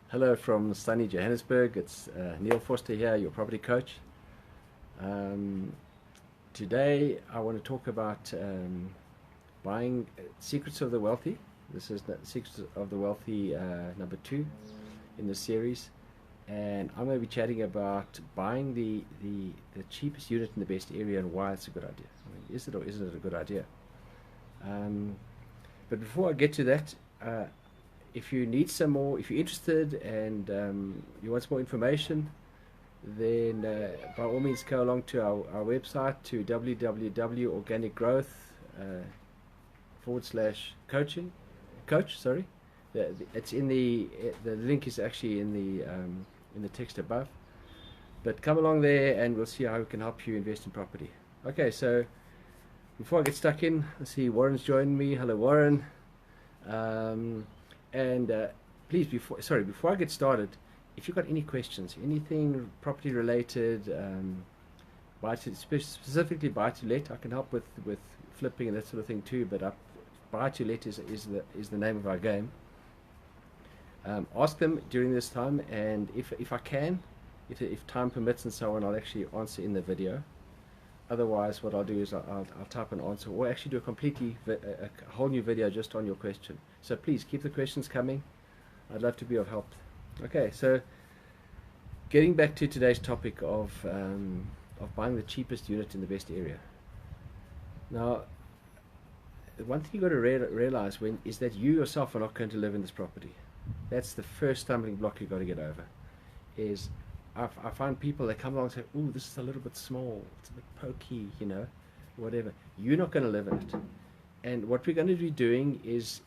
Hello from sunny Johannesburg. It's Neil Vorster here, your property coach. Um, Today I want to talk about buying Secrets of the Wealthy. This is the Secrets of the Wealthy number 2 in the series. And I'm going to be chatting about buying the cheapest unit in the best area and why it's a good idea. I mean, is it or isn't it a good idea? Um, but before I get to that, if you need some more, if you're interested and you want some more information, then by all means go along to our website to www.organicgrowth coach. Sorry, it's in the link is actually in the text above. But come along there and we'll see how we can help you invest in property. Okay, so before I get stuck in, let's see, Warren's joined me. Hello, Warren. Um, and please, before I get started, if you've got any questions, anything property related, specifically buy to let, I can help with flipping and that sort of thing too. But buy to let is the name of our game. Ask them during this time, and if I can, if time permits and so on, I'll actually answer in the video. Otherwise, what I'll do is I'll type an answer, or actually do a whole new video just on your question. So please keep the questions coming. I'd love to be of help. Okay, so getting back to today's topic of buying the cheapest unit in the best area. Now, one thing you've got to realize is that you yourself are not going to live in this property. That's the first stumbling block you've got to get over. Is I find people that come along and say, "Ooh, this is a little bit small. It's a bit pokey, whatever." You're not going to live in it. And what we're going to be doing is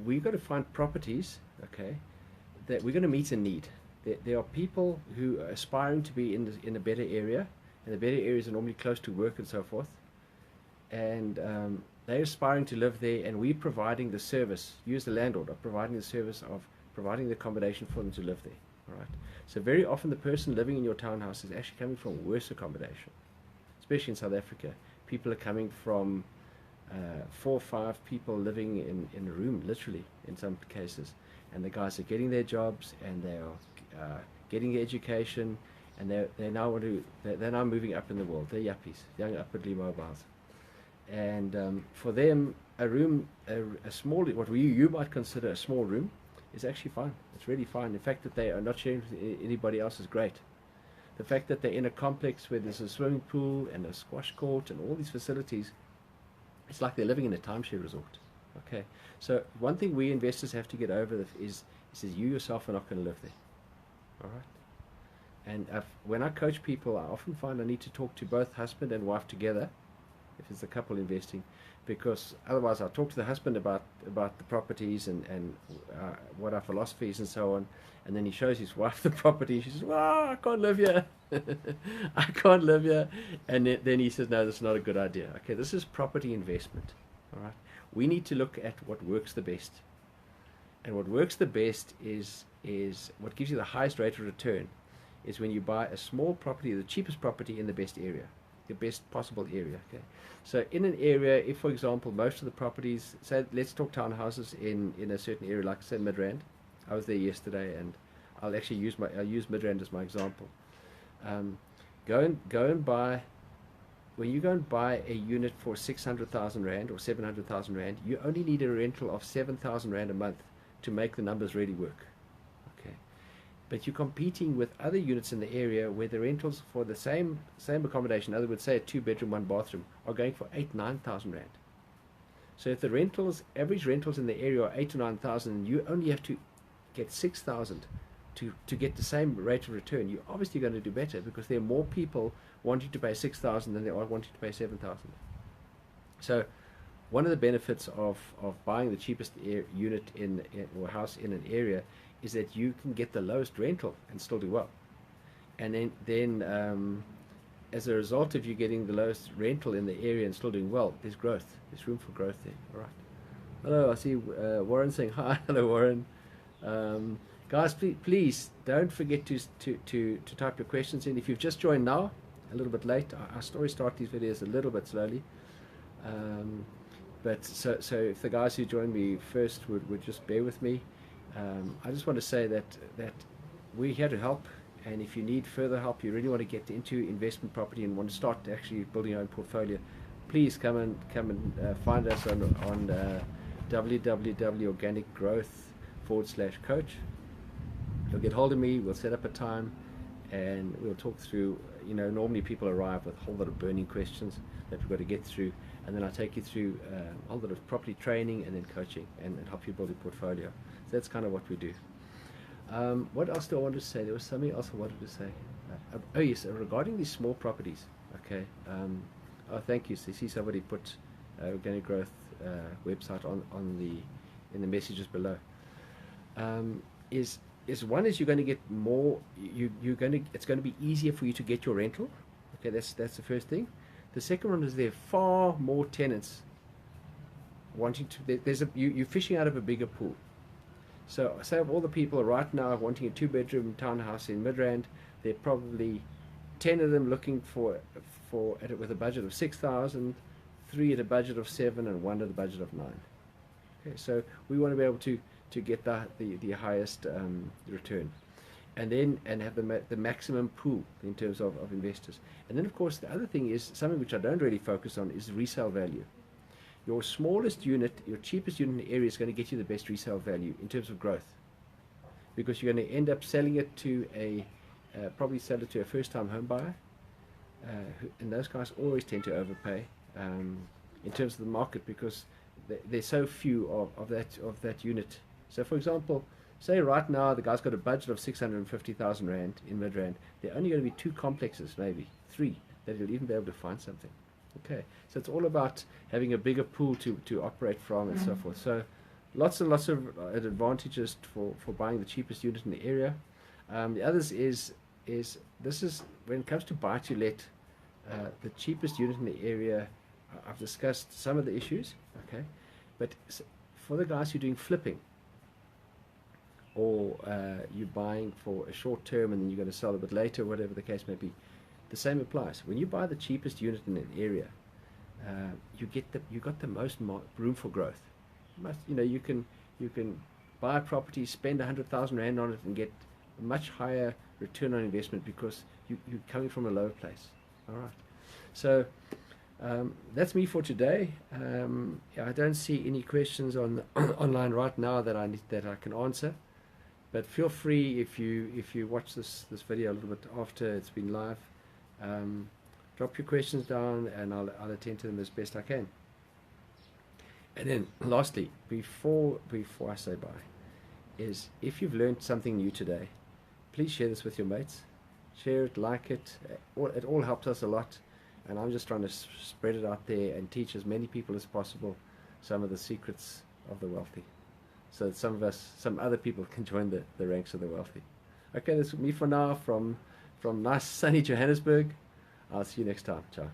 we've got to find properties, okay, that we're going to meet a need. There are people who are aspiring to be in a better area, and the better areas are normally close to work and so forth. And they're aspiring to live there, and we're providing the service. You as the landlord are providing the service of providing the accommodation for them to live there. All right. So very often the person living in your townhouse is actually coming from worse accommodation, especially in South Africa. People are coming from 4 or 5 people living in a room, literally, in some cases. And the guys are getting their jobs, and they are getting their education, and they're now moving up in the world. They're yuppies, young upwardly mobiles. And for them, a room, a small, what you might consider a small room, is actually fine. It's really fine. The fact that they are not sharing with anybody else is great. The fact that they're in a complex where there's a swimming pool and a squash court and all these facilities, it's like they're living in a timeshare resort. Okay, so one thing we investors have to get over is you yourself are not going to live there. All right. And when I coach people, I often find I need to talk to both husband and wife together, if it's a couple investing, because otherwise I'll talk to the husband about the properties and what our philosophy is and so on, and then he shows his wife the property. She says, "Wow, I can't live here. I can't live here." And then he says, "No, this is not a good idea." Okay, this is property investment. All right, we need to look at what works the best, and what works the best is what gives you the highest rate of return is when you buy a small property, the cheapest property in the best area, the best possible area. Okay, so in an area, if for example most of the properties, say let's talk townhouses in a certain area, like say Midrand. I was there yesterday, and I'll actually use Midrand as my example. Go and buy. When you go and buy a unit for 600,000 rand or 700,000 rand, you only need a rental of 7,000 rand a month to make the numbers really work. Okay, but you're competing with other units in the area where the rentals for the same accommodation, in other words, say a 2-bedroom, 1-bathroom, are going for 8,000-9,000 rand. So if the average rentals in the area are 8,000 to 9,000, you only have to get 6,000 to get the same rate of return. You're obviously going to do better because there are more people wanting to pay 6,000 than there are wanting to pay 7,000. So one of the benefits of buying the cheapest unit or house in an area is that you can get the lowest rental and still do well. And then as a result of you getting the lowest rental in the area and still doing well, there's growth. There's room for growth there. All right. Hello, I see Warren saying hi. Hello, Warren. Guys, please don't forget to type your questions in. If you've just joined now, a little bit late, I always start these videos a little bit slowly. But so if the guys who joined me first would just bear with me, I just want to say that we're here to help. And if you need further help, you really want to get into investment property and want to start actually building your own portfolio, please come and find us on www.organicgrowth.com/coach. You'll get hold of me. We'll set up a time, and we'll talk through. Normally people arrive with a whole lot of burning questions that we've got to get through, and then I take you through a whole lot of property training and then coaching and help you build a portfolio. So that's kind of what we do. What else do I want to say? There was something else I wanted to say. Oh yes, regarding these small properties. Okay. Oh, thank you. So you see somebody put Organic Growth website in the messages below. Is one is you're going to get more. It's going to be easier for you to get your rental. Okay, that's the first thing. The second one is there are far more tenants wanting to. You're fishing out of a bigger pool. So say of all the people right now wanting a 2-bedroom townhouse in Midrand, there are probably 10 of them looking for with a budget of 6,000, 3 at a budget of 7, and 1 at a budget of 9. Okay, so we want to be able to get the highest return, and have the maximum pool in terms of investors. And then of course the other thing is something which I don't really focus on is resale value. Your smallest unit, your cheapest unit in the area is going to get you the best resale value in terms of growth, because you're going to end up selling it to probably sell it to a first-time home buyer, and those guys always tend to overpay in terms of the market, because there's so few of that unit. So for example, say right now the guy's got a budget of 650,000 Rand in Midrand. There are only going to be 2 complexes, maybe 3, that he'll even be able to find something. Okay, so it's all about having a bigger pool to operate from and so forth. So lots and lots of advantages for buying the cheapest unit in the area. The others is when it comes to buy to let, the cheapest unit in the area. I've discussed some of the issues. Okay, but for the guys who are doing flipping, or you're buying for a short term and then you're going to sell a bit later, whatever the case may be, the same applies. When you buy the cheapest unit in an area, you got the most room for growth. You can buy a property, spend 100,000 Rand on it, and get a much higher return on investment because you're coming from a lower place. All right. So that's me for today. I don't see any questions on online right now that I can answer. But feel free, if you watch this video a little bit after it's been live, drop your questions down and I'll attend to them as best I can. And then lastly, before I say bye, is if you've learned something new today, please share this with your mates. Share it, like it. It all helps us a lot. And I'm just trying to spread it out there and teach as many people as possible some of the secrets of the wealthy, so that some other people can join the ranks of the wealthy. Okay, that's me for now from nice sunny Johannesburg. I'll see you next time. Ciao.